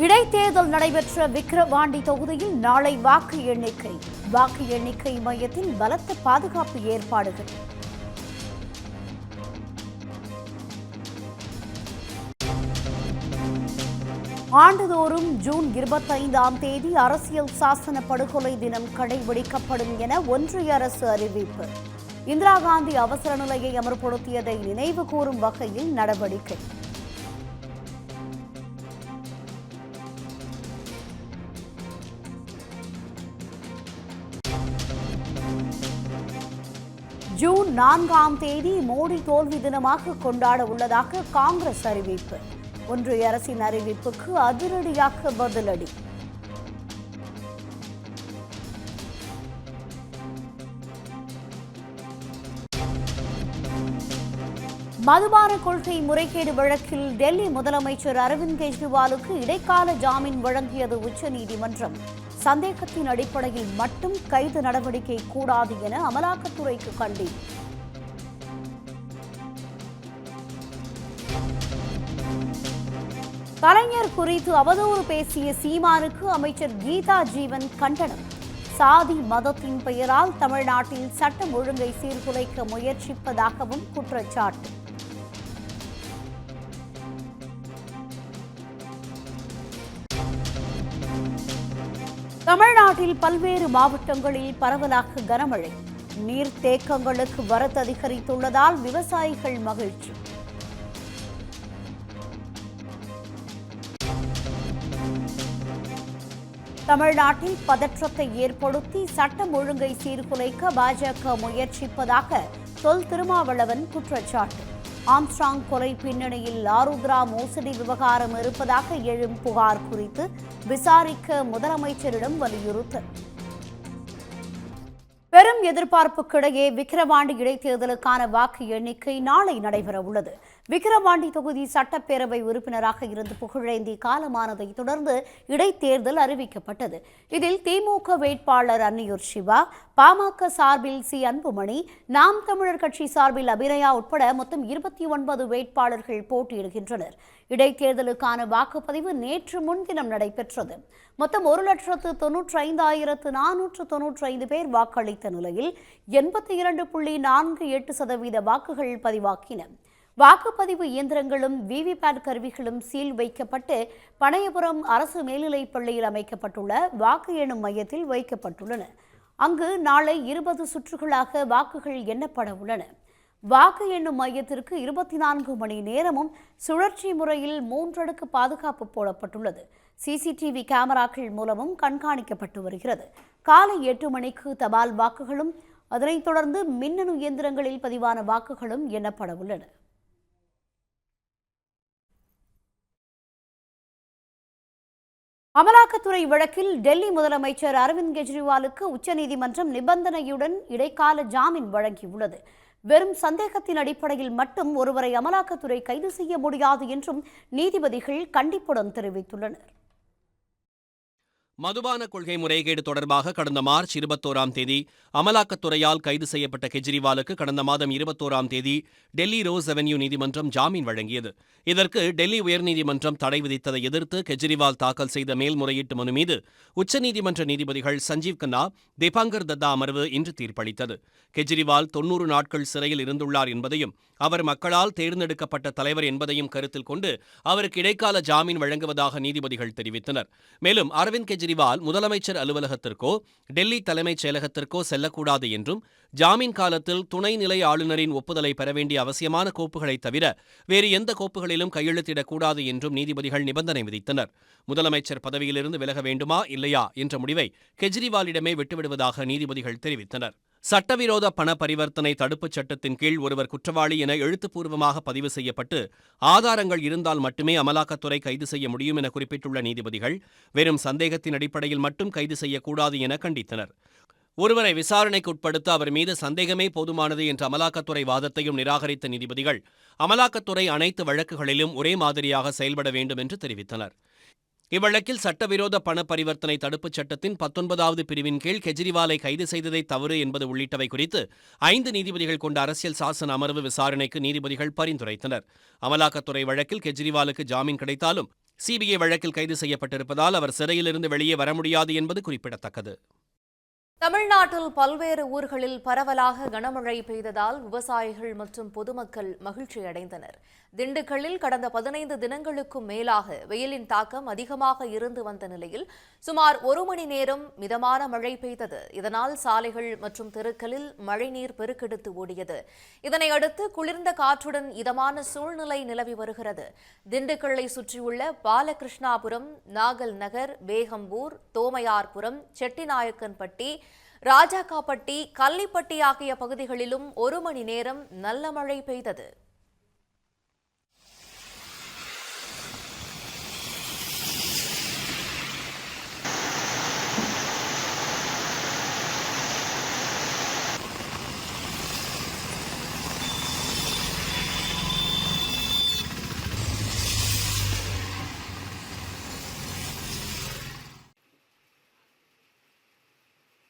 இடைத்தேர்தல் நடைபெற்ற விக்கிரவாண்டி தொகுதியில் நாளை வாக்கு எண்ணிக்கை மையத்தில் பலத்த பாதுகாப்பு ஏற்பாடுகள். ஆண்டுதோறும் ஜூன் 25ஆம் தேதி அரசியல் சாசன படுகொலை தினம் கடைபிடிக்கப்படும் என ஒன்றிய அரசு அறிவிப்பு. இந்திரா காந்தி அவசர நிலையை அமல்படுத்தியதை நினைவு கூறும் வகையில் நடவடிக்கை. ஜூன் 4ஆம் தேதி மோடி தோல்வி தினமாக கொண்டாட உள்ளதாக காங்கிரஸ் அறிவிப்பு. ஒன்றிய அரசின் அறிவிப்புக்கு அதிரடியாக பதிலடி. மதுபான கொள்கை முறைகேடு வழக்கில் டெல்லி முதலமைச்சர் அரவிந்த் கெஜ்ரிவாலுக்கு இடைக்கால ஜாமீன் வழங்கியது உச்சநீதிமன்றம். சந்தேகத்தின் அடிப்படையில் மட்டும் கைது நடவடிக்கை கூடாது என அமலாக்கத்துறைக்கு கண்டனம். கலைஞர் குறித்து அவதூறு பேசிய சீமானுக்கு அமைச்சர் கீதா ஜீவன் கண்டனம். சாதி மதத்தின் பெயரால் தமிழ்நாட்டில் சட்டம் ஒழுங்கை சீர்குலைக்க முயற்சிப்பதாகவும் குற்றச்சாட்டு. தமிழ்நாட்டில் பல்வேறு மாவட்டங்களில் பரவலாக கனமழை. நீர்த்தேக்கங்களுக்கு வரத்து அதிகரித்துள்ளதால் விவசாயிகள் மகிழ்ச்சி. தமிழ்நாட்டில் பதற்றத்தை ஏற்படுத்தி சட்டம் ஒழுங்கை சீர்குலைக்க பாஜக முயற்சிப்பதாக தொல் திருமாவளவன் குற்றச்சாட்டு. ஆம்ஸ்ட்ராங் கொலை பின்னணியில் ஆருத்ரா மோசடி விவகாரம் இருப்பதாக எழும் புகார் குறித்து விசாரிக்க முதலமைச்சரிடம் வலியுறுத்தல். பெரும் எதிர்பார்ப்புக்கிடையே விக்கிரவாண்டி இடைத்தேர்தலுக்கான வாக்கு எண்ணிக்கை நாளை நடைபெறவுள்ளது. விக்கிரவாண்டி தொகுதி சட்டப்பேரவை உறுப்பினராக இருந்து புகழேந்தி காலமானதை தொடர்ந்து இடைத்தேர்தல் அறிவிக்கப்பட்டது. இதில் திமுக வேட்பாளர் அன்னியூர் சிவா, பாமக சார்பில் சி அன்புமணி, நாம் தமிழர் கட்சி சார்பில் அபிநயா உட்பட மொத்தம் 29 வேட்பாளர்கள் போட்டியிடுகின்றனர். இடைத்தேர்தலுக்கான வாக்குப்பதிவு நேற்று முன்தினம் நடைபெற்றது. மொத்தம் 1,95,495 பேர் வாக்களித்த நிலையில் 82.48% வாக்குகள் பதிவாகின. வாக்குப்பதிவு இயந்திரங்களும் விவிபேட் கருவிகளும் சீல் வைக்கப்பட்டு பனையபுரம் அரசு மேல்நிலைப் பள்ளியில் அமைக்கப்பட்டுள்ள வாக்கு எண்ணும் மையத்தில் வைக்கப்பட்டுள்ளன. அங்கு நாளை 20 சுற்றுகளாக வாக்குகள் எண்ணப்பட உள்ளன. வாக்கு எண்ணும் மையத்திற்கு 24 மணி நேரமும் சுழற்சி முறையில் 3 அடுக்கு பாதுகாப்பு போடப்பட்டுள்ளது. சிசிடிவி கேமராக்கள் மூலமும் கண்காணிக்கப்பட்டு வருகிறது. காலை 8 மணிக்கு தபால் வாக்குகளும் அதனைத் தொடர்ந்து மின்னணு இயந்திரங்களில் பதிவான வாக்குகளும் எண்ணப்பட உள்ளன. அமலாக்கத்துறை வழக்கில் டெல்லி முதலமைச்சர் அரவிந்த் கெஜ்ரிவாலுக்கு உச்சநீதிமன்றம் நிபந்தனையுடன் இடைக்கால ஜாமீன் வழங்கியுள்ளது. வெறும் சந்தேகத்தின் அடிப்படையில் மட்டும் ஒருவரை அமலாக்கத்துறை கைது செய்ய முடியாது என்றும் நீதிபதிகள் கண்டிப்புடன் தெரிவித்துள்ளனர். மதுபான கொள்கை முறைகேடு தொடர்பாக கடந்த மார்ச் 21ஆம் தேதி அமலாக்கத்துறையால் கைது செய்யப்பட்ட கெஜ்ரிவாலுக்கு கடந்த மாதம் 21ஆம் தேதி டெல்லி ரோஸ் அவென்யூ நீதிமன்றம் ஜாமீன் வழங்கியது. இதற்கு டெல்லி உயர்நீதிமன்றம் தடை விதித்ததை எதிர்த்து கெஜ்ரிவால் தாக்கல் செய்த மேல்முறையீட்டு மனு மீது உச்சநீதிமன்ற நீதிபதிகள் சஞ்சீவ் கன்னா, தீபாங்கர் தத்தா அமர்வு இன்று தீர்ப்பளித்தது. கெஜ்ரிவால் 90 நாட்கள் சிறையில் இருந்துள்ளார் என்பதையும் அவர் மக்களால் தேர்ந்தெடுக்கப்பட்ட தலைவர் என்பதையும் கருத்தில் கொண்டு அவருக்கு இடைக்கால ஜாமீன் வழங்குவதாக நீதிபதிகள் தெரிவித்தனர். மேலும் அரவிந்த் கெஜ்ரிவால் முதலமைச்சர் அலுவலகத்திற்கோ டெல்லி தலைமைச் செயலகத்திற்கோ செல்லக்கூடாது என்றும் ஜாமீன் காலத்தில் துணைநிலை ஆளுநரின் ஒப்புதலை பெற வேண்டிய அவசியமான கோப்புகளை தவிர வேறு எந்த கோப்புகளிலும் கையெழுத்திடக்கூடாது என்றும் நீதிபதிகள் நிபந்தனை விதித்தனர். முதலமைச்சர் பதவியிலிருந்து விலக வேண்டுமா இல்லையா என்ற முடிவை கெஜ்ரிவாலிடமே விட்டுவிடுவதாக நீதிபதிகள் தெரிவித்தனர். சட்டவிரோத பண பரிவர்த்தனை தடுப்புச் சட்டத்தின் கீழ் ஒருவர் குற்றவாளி என எழுத்துப்பூர்வமாக பதிவு செய்யப்பட்டு ஆதாரங்கள் இருந்தால் மட்டுமே அமலாக்கத்துறை கைது செய்ய முடியும் என குறிப்பிட்டுள்ள நீதிபதிகள் வெறும் சந்தேகத்தின் அடிப்படையில் மட்டும் கைது செய்யக்கூடாது என கண்டித்தனர். ஒருவரை விசாரணைக்கு உட்படுத்த அவர் மீது சந்தேகமே போதுமானது என்ற அமலாக்கத்துறை வாதத்தையும் நிராகரித்த நீதிபதிகள் அமலாக்கத்துறை அனைத்து வழக்குகளிலும் ஒரே மாதிரியாக செயல்பட வேண்டும் என்று தெரிவித்தனர். இவ்வழக்கில் சட்டவிரோத பண பரிவர்த்தனை தடுப்புச் சட்டத்தின் 19வது பிரிவின் கீழ் கெஜ்ரிவாலை கைது செய்ததை தவறு என்பது உள்ளிட்டவை குறித்து 5 நீதிபதிகள் கொண்ட அரசியல் சாசன அமர்வு விசாரணைக்கு நீதிபதிகள் பரிந்துரைத்தனர். அமலாக்கத்துறை வழக்கில் கெஜ்ரிவாலுக்கு ஜாமீன் கிடைத்தாலும் சிபிஐ வழக்கில் கைது செய்யப்பட்டிருப்பதால் அவர் சிறையிலிருந்து வெளியே வர முடியாது என்பது குறிப்பிடத்தக்கது. தமிழ்நாட்டில் பல்வேறு ஊர்களில் பரவலாக கனமழை பெய்ததால் விவசாயிகள் மற்றும் பொதுமக்கள் மகிழ்ச்சி அடைந்தனர். திண்டுக்கல்லில் கடந்த 15 தினங்களுக்கும் மேலாக வெயிலின் தாக்கம் அதிகமாக இருந்து வந்த நிலையில் சுமார் 1 மணி நேரம் மிதமான மழை பெய்தது. இதனால் சாலைகள் மற்றும் தெருக்களில் மழைநீர் பெருக்கெடுத்து ஓடியது. இதனையடுத்து குளிர்ந்த காற்றுடன் இதமான சூழ்நிலை நிலவி வருகிறது. திண்டுக்கல்லை சுற்றியுள்ள பாலகிருஷ்ணாபுரம், நாகல் நகர், பேகம்பூர், தோமையார்புரம், செட்டிநாயக்கன்பட்டி, ராஜாக்காப்பட்டி, கள்ளிப்பட்டி ஆகிய பகுதிகளிலும் 1 மணி நேரம் நல்ல மழை பெய்தது.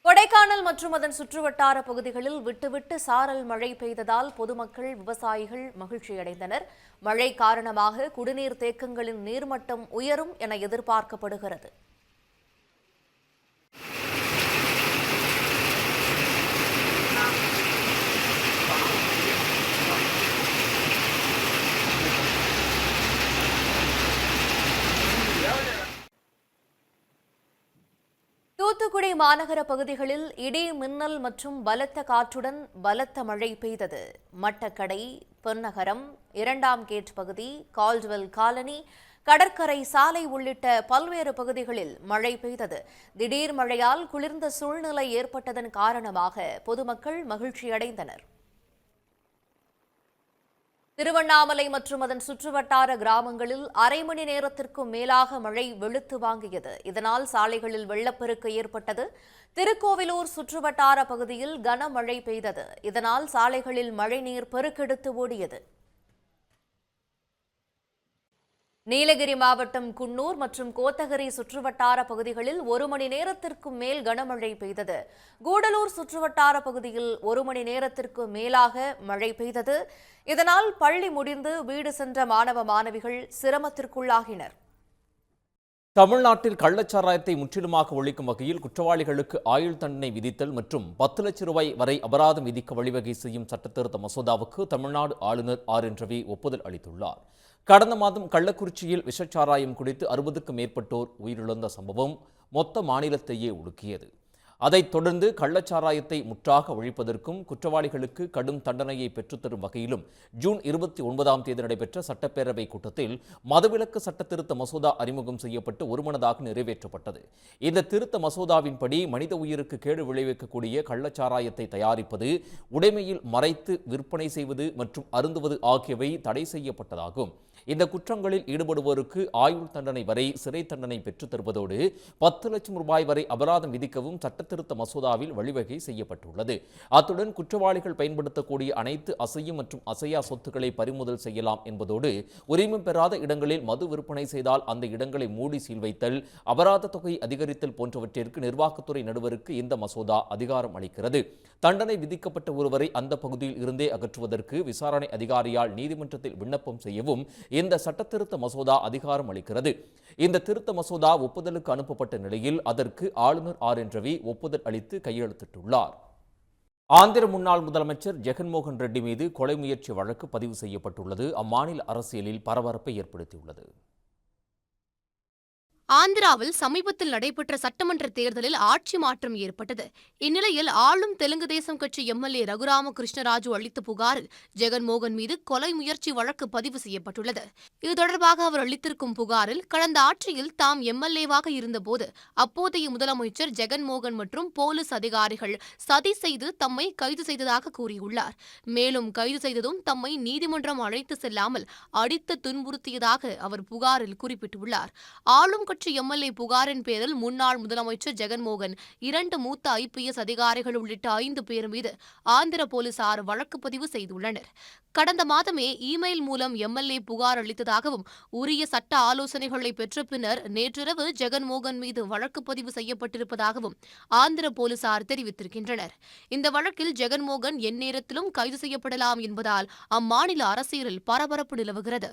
கொடைக்கானல் மற்றும் அதன் சுற்றுவட்டார பகுதிகளில் விட்டுவிட்டு சாரல் மழை பெய்ததால் பொதுமக்கள், விவசாயிகள் மகிழ்ச்சியடைந்தனர். மழை காரணமாக குடிநீர் தேக்கங்களின் நீர்மட்டம் உயரும் என எதிர்பார்க்கப்படுகிறது. தூத்துக்குடி மாநகர பகுதிகளில் இடி, மின்னல் மற்றும் பலத்த காற்றுடன் பலத்த மழை பெய்தது. மட்டக்கடை, பொன்னகரம், 2ஆம் கேட் பகுதி, கால்ட்வெல் காலனி, கடற்கரை சாலை உள்ளிட்ட பல்வேறு பகுதிகளில் மழை பெய்தது. திடீர் மழையால் குளிர்ந்த சூழ்நிலை ஏற்பட்டதன் காரணமாக பொதுமக்கள் மகிழ்ச்சியடைந்தனர். திருவண்ணாமலை மற்றும் அதன் சுற்றுவட்டார கிராமங்களில் அரை மணி நேரத்திற்கும் மேலாக மழை வெளுத்து வாங்கியது. இதனால் சாலைகளில் வெள்ளப்பெருக்கு ஏற்பட்டது. திருக்கோவிலூர் சுற்றுவட்டார பகுதியில் கனமழை பெய்தது. இதனால் சாலைகளில் மழைநீர் பெருக்கெடுத்து ஓடியது. நீலகிரி மாவட்டம் குன்னூர் மற்றும் கோத்தகிரி சுற்றுவட்டார பகுதிகளில் 1 மணி நேரத்திற்கும் மேல் கனமழை பெய்தது. கூடலூர் சுற்றுவட்டார பகுதியில் 1 மணி நேரத்திற்கு மேலாக மழை பெய்தது. இதனால் பள்ளி முடிந்து வீடு சென்ற மாணவ மாணவிகள் சிரமத்திற்குள்ளாகினர். தமிழ்நாட்டில் கள்ளச்சாராயத்தை முற்றிலுமாக ஒழிக்கும் வகையில் குற்றவாளிகளுக்கு ஆயுள் தண்டனை விதித்தல் மற்றும் 10 லட்சம் ரூபாய் வரை அபராதம் விதிக்க வழிவகை செய்யும் சட்டத்திருத்த மசோதாவுக்கு தமிழ்நாடு ஆளுநர் RN ரவி ஒப்புதல் அளித்துள்ளார். கடந்த மாதம் கள்ளக்குறிச்சியில் விஷச்சாராயம் குடித்து 60க்கும் மேற்பட்டோர் உயிரிழந்த சம்பவம் மொத்த மாநிலத்தையே உலுக்கியது. அதைத் தொடர்ந்து கள்ளச்சாராயத்தை முற்றாக ஒழிப்பதற்கும் குற்றவாளிகளுக்கு கடும் தண்டனையை பெற்றுத்தரும் வகையிலும் ஜூன் 29ஆம் தேதி நடைபெற்ற சட்டப்பேரவை கூட்டத்தில் மதுவிலக்கு சட்ட திருத்த மசோதா அறிமுகம் செய்யப்பட்டு ஒருமனதாக நிறைவேற்றப்பட்டது. இந்த திருத்த மசோதாவின்படி மனித உயிருக்கு கேடு விளைவிக்கக்கூடிய கள்ளச்சாராயத்தை தயாரிப்பது, உடைமையில் மறைத்து விற்பனை செய்வது மற்றும் அருந்துவது ஆகியவை தடை செய்யப்பட்டதாகும். இந்த குற்றங்களில் ஈடுபடுவோருக்கு ஆயுள் தண்டனை வரை சிறை தண்டனை பெற்றுத் தருவதோடு 10 லட்சம் ரூபாய் வரை அபராதம் விதிக்கவும் சட்டத்திருத்த மசோதாவில் வழிவகை செய்யப்பட்டுள்ளது. அத்துடன் குற்றவாளிகள் பயன்படுத்தக்கூடிய அனைத்து அசையும் மற்றும் அசையா சொத்துக்களை பறிமுதல் செய்யலாம் என்பதோடு உரிமம் பெறாத இடங்களில் மது விற்பனை செய்தால் அந்த இடங்களை மூடி சீல் வைத்தல், அபராத தொகை அதிகரித்தல் போன்றவற்றிற்கு நிர்வாகத்துறை நடுவருக்கு இந்த மசோதா அதிகாரம் அளிக்கிறது. தண்டனை விதிக்கப்பட்ட ஒருவரை அந்த பகுதியில் இருந்தே அகற்றுவதற்கு விசாரணை அதிகாரியால் நீதிமன்றத்தில் விண்ணப்பம் செய்யவும் இந்த சட்டத்திருத்த மசோதா அதிகாரம் அளிக்கிறது. இந்த திருத்த மசோதா ஒப்புதலுக்கு அனுப்பப்பட்ட நிலையில் அதற்கு ஆளுநர் RN ரவி ஒப்புதல் அளித்து கையெழுத்திட்டுள்ளார். ஆந்திர முன்னாள் முதலமைச்சர் ஜெகன்மோகன் ரெட்டி மீது கொலை முயற்சி வழக்கு பதிவு செய்யப்பட்டுள்ளது. அம்மாநில அரசியலில் பரபரப்பை ஏற்படுத்தியுள்ளது. ஆந்திராவில் சமீபத்தில் நடைபெற்ற சட்டமன்ற தேர்தலில் ஆட்சி மாற்றம் ஏற்பட்டது. இந்நிலையில் ஆளும் தெலுங்கு தேசம் கட்சி MLA ரகுராம கிருஷ்ணராஜு அளித்த புகாரில் ஜெகன்மோகன் மீது கொலை முயற்சி வழக்கு பதிவு செய்யப்பட்டுள்ளது. இது தொடர்பாக அவர் அளித்திருக்கும் புகாரில் கடந்த ஆட்சியில் தாம் MLAவாக இருந்தபோது அப்போதைய முதலமைச்சர் ஜெகன்மோகன் மற்றும் போலீஸ் அதிகாரிகள் சதி செய்து தம்மை கைது செய்ததாக கூறியுள்ளார். மேலும் கைது செய்ததும் தம்மை நீதிமன்றம் அழைத்து செல்லாமல் அடித்து துன்புறுத்தியதாக அவர் புகாரில் குறிப்பிட்டுள்ளார். ஆளும் கட்சி MLA புகாரின் பேரில் முன்னாள் முதலமைச்சர் ஜெகன்மோகன், 2 மூத்த IPS அதிகாரிகள் உள்ளிட்ட 5 பேர் மீது ஆந்திர போலீசார் வழக்கு பதிவு செய்துள்ளனர். கடந்த மாதமே இமெயில் மூலம் MLA புகார் அளித்ததாகவும் உரிய சட்ட ஆலோசனைகளை பெற்ற பின்னர் நேற்றிரவு ஜெகன்மோகன் மீது வழக்கு பதிவு செய்யப்பட்டிருப்பதாகவும் ஆந்திர போலீசார் தெரிவித்திருக்கின்றனர். இந்த வழக்கில் ஜெகன்மோகன் எந்நேரத்திலும் கைது செய்யப்படலாம் என்பதால் அம்மாநில அரசியலில் பரபரப்பு நிலவுகிறது.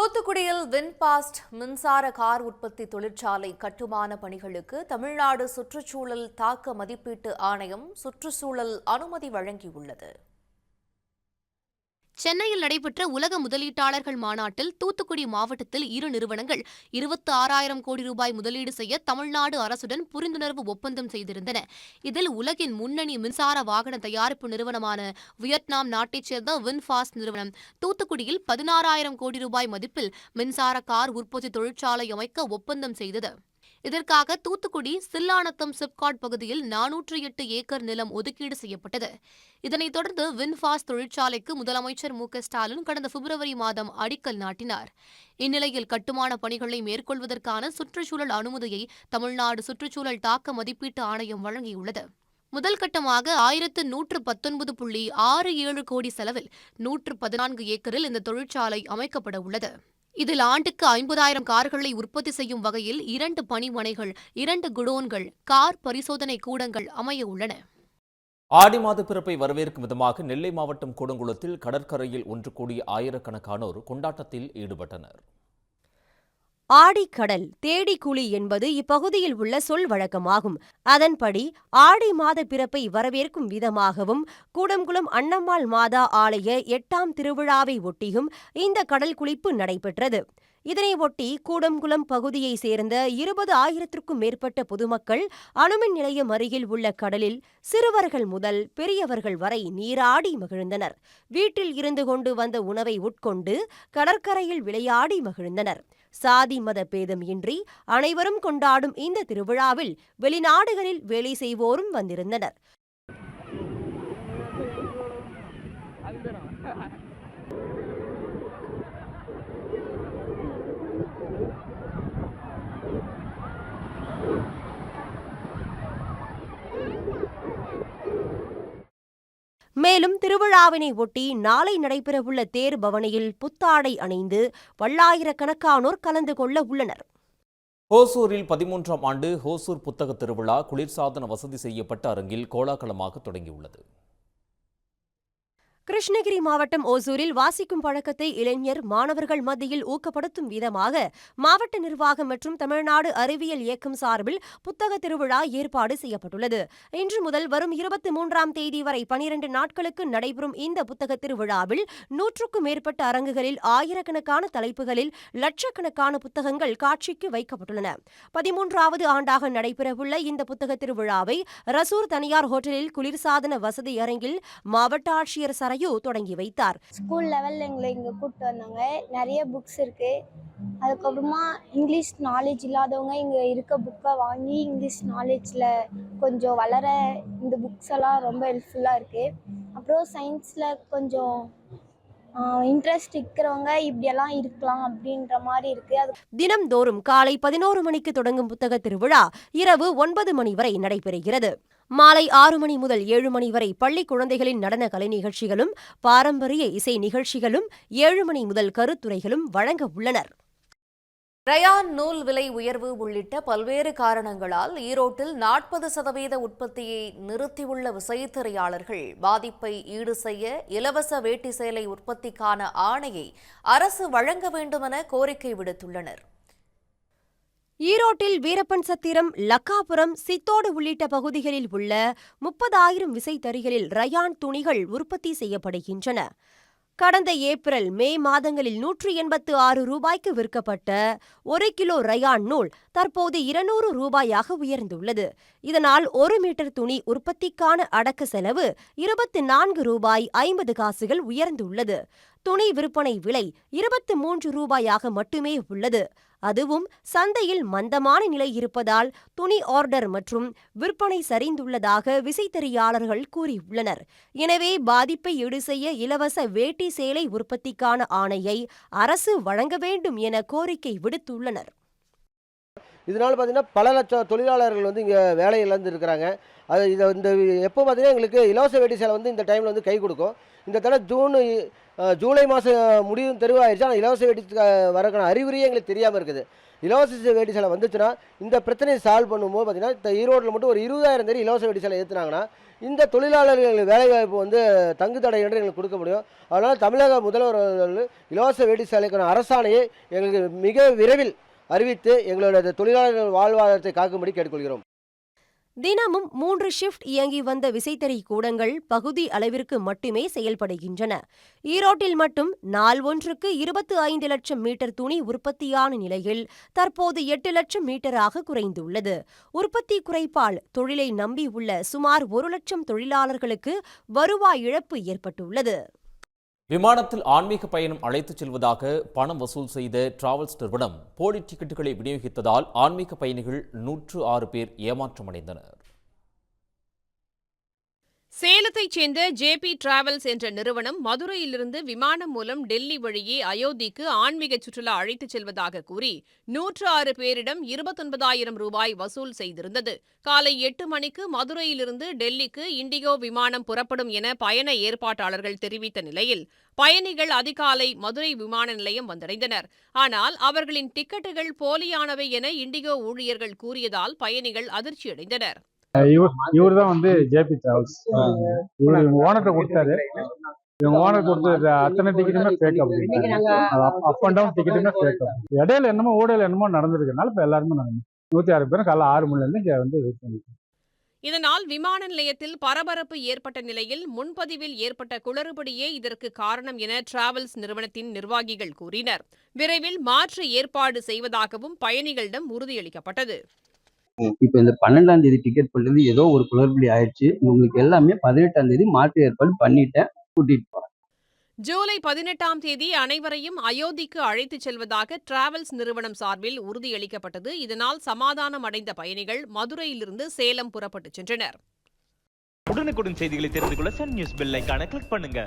தூத்துக்குடியில் வின்பாஸ்ட் மின்சார கார் உற்பத்தி தொழிற்சாலை கட்டுமான பணிகளுக்கு தமிழ்நாடு சுற்றுச்சூழல் தாக்க மதிப்பீட்டு ஆணையம் சுற்றுச்சூழல் அனுமதி வழங்கியுள்ளது. சென்னையில் நடைபெற்ற உலக முதலீட்டாளர்கள் மாநாட்டில் தூத்துக்குடி மாவட்டத்தில் இரு நிறுவனங்கள் 26,000 கோடி ரூபாய் முதலீடு செய்ய தமிழ்நாடு அரசுடன் புரிந்துணர்வு ஒப்பந்தம் செய்திருந்தன. இதில் உலகின் முன்னணி மின்சார வாகன தயாரிப்பு நிறுவனமான வியட்நாம் நாட்டைச் சேர்ந்த வின்பாஸ்ட் நிறுவனம் தூத்துக்குடியில் 16,000 கோடி ரூபாய் மதிப்பில் மின்சார கார் உற்பத்தி தொழிற்சாலை அமைக்க ஒப்பந்தம் செய்தது. இதற்காக தூத்துக்குடி சில்லானத்தம் சிப்காட் பகுதியில் 408 ஏக்கர் நிலம் ஒதுக்கீடு செய்யப்பட்டது. இதனைத் தொடர்ந்து வின்பாஸ்ட் தொழிற்சாலைக்கு முதலமைச்சர் மு.க.ஸ்டாலின் கடந்த பிப்ரவரி மாதம் அடிக்கல் நாட்டினார். இந்நிலையில் கட்டுமான பணிகளை மேற்கொள்வதற்கான சுற்றுச்சூழல் அனுமதியை தமிழ்நாடு சுற்றுச்சூழல் தாக்க மதிப்பீட்டு ஆணையம் வழங்கியுள்ளது. முதல் கட்டமாக 1119.67 கோடி செலவில் 114 ஏக்கரில் இந்த தொழிற்சாலை அமைக்கப்பட உள்ளது. இதில் ஆண்டுக்கு 50,000 கார்களை உற்பத்தி செய்யும் வகையில் 2 பணிமனைகள், 2 குடோன்கள், கார் பரிசோதனை கூடங்கள் அமைய உள்ளன. ஆடி மாத பிறப்பை வரவேற்கும் விதமாக நெல்லை மாவட்டம் கூடங்குளத்தில் கடற்கரையில் ஒன்று கூடிய ஆயிரக்கணக்கானோர் கொண்டாட்டத்தில் ஈடுபட்டனர். ஆடிக்கடல் தேடி குழி என்பது இப்பகுதியில் உள்ள சொல் வழக்கமாகும். அதன்படி ஆடி மாத பிறப்பை வரவேற்கும் விதமாகவும் கூடங்குளம் அன்னம்மாள் மாதா ஆலய 8ஆம் திருவிழாவை ஒட்டியும் இந்த கடல் குளிப்பு நடைபெற்றது. இதனை ஒட்டி கூடங்குளம் பகுதியை சேர்ந்த 20,000க்கும் மேற்பட்ட பொதுமக்கள் அணுமின் நிலையம் அருகில் உள்ள கடலில் சிறுவர்கள் முதல் பெரியவர்கள் வரை நீராடி மகிழ்ந்தனர். வீட்டில் இருந்து கொண்டு வந்த உணவை உட்கொண்டு கடற்கரையில் விளையாடி மகிழ்ந்தனர். சாதி மத பேதம் இன்றி அனைவரும் கொண்டாடும் இந்த திருவிழாவில் வெளிநாடுகளில் வேலை செய்வோரும் வந்திருந்தனர். மேலும் திருவிழாவினை ஒட்டி நாளை நடைபெறவுள்ள தேர் பவனியில் புத்தாடை அணிந்து பல்லாயிரக்கணக்கானோர் கலந்து கொள்ள உள்ளனர். ஹோசூரில் 13ஆம் ஆண்டு ஹோசூர் புத்தக திருவிழா குளிர்சாதன வசதி செய்யப்பட்ட அரங்கில் கோலாகலமாக தொடங்கியுள்ளது. கிருஷ்ணகிரி மாவட்டம் ஓசூரில் வாசிக்கும் பழக்கத்தை இளைஞர் மாணவர்கள் மத்தியில் ஊக்கப்படுத்தும் விதமாக மாவட்ட நிர்வாகம் மற்றும் தமிழ்நாடு அறிவியல் இயக்கம் சார்பில் புத்தக திருவிழா ஏற்பாடு செய்யப்பட்டுள்ளது. இன்று முதல் வரும் 23ஆம் தேதி வரை 12 நாட்களுக்கு நடைபெறும் இந்த புத்தக திருவிழாவில் 100க்கும் மேற்பட்ட அரங்குகளில் ஆயிரக்கணக்கான தலைப்புகளில் லட்சக்கணக்கான புத்தகங்கள் காட்சிக்கு வைக்கப்பட்டுள்ளன. 13வது ஆண்டாக நடைபெறவுள்ள இந்த புத்தக திருவிழாவை ரசூர் தனியார் ஹோட்டலில் குளிர்சாதன வசதி அரங்கில் மாவட்ட ஆட்சியர் தொடங்கி வைத்தார். ஸ்கூல் லெவலில் எங்களை இங்கே கூப்பிட்டு வந்தாங்க. நிறைய புக்ஸ் இருக்குது. அதுக்கப்புறமா இங்கிலீஷ் நாலேஜ் இல்லாதவங்க இங்கே இருக்க புக்கை வாங்கி இங்கிலீஷ் நாலேஜில் கொஞ்சம் வளர இந்த புக்ஸ் எல்லாம் ரொம்ப ஹெல்ப்ஃபுல்லாக இருக்குது. அப்புறம் சயின்ஸில் கொஞ்சம் இன்ட்ரெஸ்ட் இருக்கிறவங்க இப்படியெல்லாம் இருக்கலாம் அப்படின்ற மாதிரி இருக்குது. தினம்தோறும் காலை 11 மணிக்கு தொடங்கும் புத்தக திருவிழா இரவு 9 மணி வரை நடைபெறுகிறது. மாலை 6 மணி முதல் 7 மணி வரை பள்ளி குழந்தைகளின் நடன கலை நிகழ்ச்சிகளும் பாரம்பரிய இசை நிகழ்ச்சிகளும் 7 மணி முதல் கருத்துரைகளும் வழங்க உள்ளனர். ரயான் நூல் விலை உயர்வு உள்ளிட்ட பல்வேறு காரணங்களால் ஈரோட்டில் 40% உற்பத்தியை நிறுத்தியுள்ள விசைத்தறியாளர்கள் பாதிப்பை ஈடு செய்ய இலவச வேட்டி சேலை உற்பத்திக்கான ஆணையை அரசு வழங்க வேண்டுமென கோரிக்கை விடுத்துள்ளனர். ஈரோட்டில் வீரப்பன் சத்திரம், லக்காபுரம், சித்தோடு உள்ளிட்ட பகுதிகளில் உள்ள 30,000 விசைத்தறிகளில் ரயான் துணிகள் உற்பத்தி செய்யப்படுகின்றன. கடந்த ஏப்ரல், மே மாதங்களில் 186 ரூபாய்க்கு விற்கப்பட்ட 1 கிலோ ரயான் நூல் தற்போது 200 ரூபாயாக உயர்ந்துள்ளது. இதனால் 1 மீட்டர் துணி உற்பத்திக்கான அடக்க செலவு 24 ரூபாய் 50 காசுகள் உயர்ந்துள்ளது. துணி விற்பனை விலை 23 ரூபாயாக மட்டுமே உள்ளது. அதுவும் சந்தையில் மந்தமான நிலை இருப்பதால் துணி ஆர்டர் மற்றும் விற்பனை சரிந்துள்ளதாக விசைத்தறியாளர்கள் கூறியுள்ளனர். எனவே பாதிப்பை ஈடு செய்ய இலவச வேட்டி சேலை உற்பத்திக்கான ஆணையை அரசு வழங்க வேண்டும் என கோரிக்கை விடுத்துள்ளனர். இதனால் பார்த்தீங்கன்னா பல லட்சம் தொழிலாளர்கள் வந்து இங்கே வேலை இழந்து இருக்கிறாங்க. அது இந்த எப்போ பார்த்தீங்கன்னா எங்களுக்கு இலவச வேட்டி சேலை வந்து இந்த டைமில் வந்து கை கொடுக்கும். இந்த தடவை ஜூன் ஜூலை மாதம் முடிவும் தெருவாயிருச்சு. ஆனால் இலவச வேட்டி வரக்கான அறிகுறியே எங்களுக்கு தெரியாமல் இருக்குது. இலவச வேட்டி சேலை வந்துச்சுன்னா இந்த பிரச்சனையை சால்வ் பண்ணும்போது பார்த்தீங்கன்னா ஈரோட்டில் மட்டும் ஒரு 20,000 பேர் இலவச வேட்டி சேலை ஏற்றுனாங்கன்னா இந்த தொழிலாளர்கள் வேலைவாய்ப்பு வந்து தங்கு தடை என்று எங்களுக்கு கொடுக்க முடியும். அதனால் தமிழக முதல்வர் இலவச வேட்டி சேலைக்கான அரசாணையை எங்களுக்கு மிக விரைவில் அறிவித்து எங்களோட தொழிலாளர்கள் வாழ்வாதாரத்தை காக்கும்படி கேட்டுக்கொள்கிறோம். தினமும் 3 ஷிப்ட் இயங்கி வந்த விசைத்தறி கூடங்கள் பகுதி அளவிற்கு மட்டுமே செயல்படுகின்றன. ஈரோட்டில் மட்டும் நாள் ஒன்றுக்கு 25 லட்சம் மீட்டர் துணி உற்பத்தியான நிலையில் தற்போது 8 லட்சம் மீட்டராக குறைந்துள்ளது. உற்பத்தி குறைப்பால் தொழிலை நம்பியுள்ள சுமார் 1 லட்சம் தொழிலாளர்களுக்கு வருவாய் இழப்பு ஏற்பட்டுள்ளது. விமானத்தில் ஆன்மீக பயணம் அழைத்துச் செல்வதாக பணம் வசூல் செய்த டிராவல்ஸ் நிறுவனம் போலி டிக்கெட்டுகளை விநியோகித்ததால் ஆன்மீக பயணிகள் 106 பேர் ஏமாற்றமடைந்தனர். சேலத்தைச் சேர்ந்த ஜேபி டிராவல்ஸ் என்ற நிறுவனம் மதுரையிலிருந்து விமானம் மூலம் டெல்லி வழியே அயோத்திக்கு ஆன்மீக சுற்றுலா அழைத்துச் செல்வதாக கூறி 106 பேரிடம் 29,000 ரூபாய் வசூல் செய்திருந்தது. காலை 8 மணிக்கு மதுரையிலிருந்து டெல்லிக்கு இண்டிகோ விமானம் புறப்படும் என பயண ஏற்பாட்டாளர்கள் தெரிவித்த நிலையில் பயணிகள் அதிகாலை மதுரை விமான நிலையம் வந்தடைந்தனர். ஆனால் அவர்களின் டிக்கெட்டுகள் போலியானவை என இண்டிகோ ஊழியர்கள் கூறியதால் பயணிகள் அதிர்ச்சியடைந்தனர். இவர் தான் வந்து ஜேபி டிராவல்ஸ். இவர் ஓனர்கிட்ட கொடுத்தாரு. இவங்க ஓனர் கொடுத்த அத்தனை டிக்கெட்டுமே ஃபேக் அப்படின்னு, அப் அண்ட் டவுன் டிக்கெட்டுமே ஃபேக். இடையில என்னமோ ஊடையில என்னமோ நடந்திருக்கனால இப்போ எல்லாருமே நடந்து 106 பேரும் காலைல 6 மணிலேருந்து இங்கே வந்து வெயிட் பண்ணிட்டு. இதனால் விமான நிலையத்தில் பரபரப்பு ஏற்பட்ட நிலையில் முன்பதிவில் ஏற்பட்ட குளறுபடியே இதற்கு காரணம் என டிராவல்ஸ் நிறுவனத்தின் நிர்வாகிகள் கூறினர். விரைவில் மாற்று ஏற்பாடு செய்வதாகவும் பயணிகளிடம் உறுதியளிக்கப்பட்டது. இப்போ இந்த 12ஆம் தேதி டிக்கெட் பண்ணது ஏதோ ஒரு குளறுபடி ஆயிடுச்சு. உங்களுக்கு எல்லாமே 18ஆம் தேதி மாற்று ஏற்பாடு பண்ணிட்டேன், கூட்டிட்டு போறேன். ஜூலை 18ஆம் தேதி அனைவரையும் அயோத்திக்கு அழைத்துச் செல்வதாக டிராவல்ஸ் நிறுவனம் சார்பில் உறுதியளிக்கப்பட்டது. இதனால் சமாதானம் அடைந்த பயணிகள் மதுரையிலிருந்து சேலம் புறப்பட்டுச் சென்றனர். உடனுக்குடன் செய்திகளை தெரிந்து கொள்ள சன் நியூஸ் பெல் ஐகானை கிளிக் பண்ணுங்க.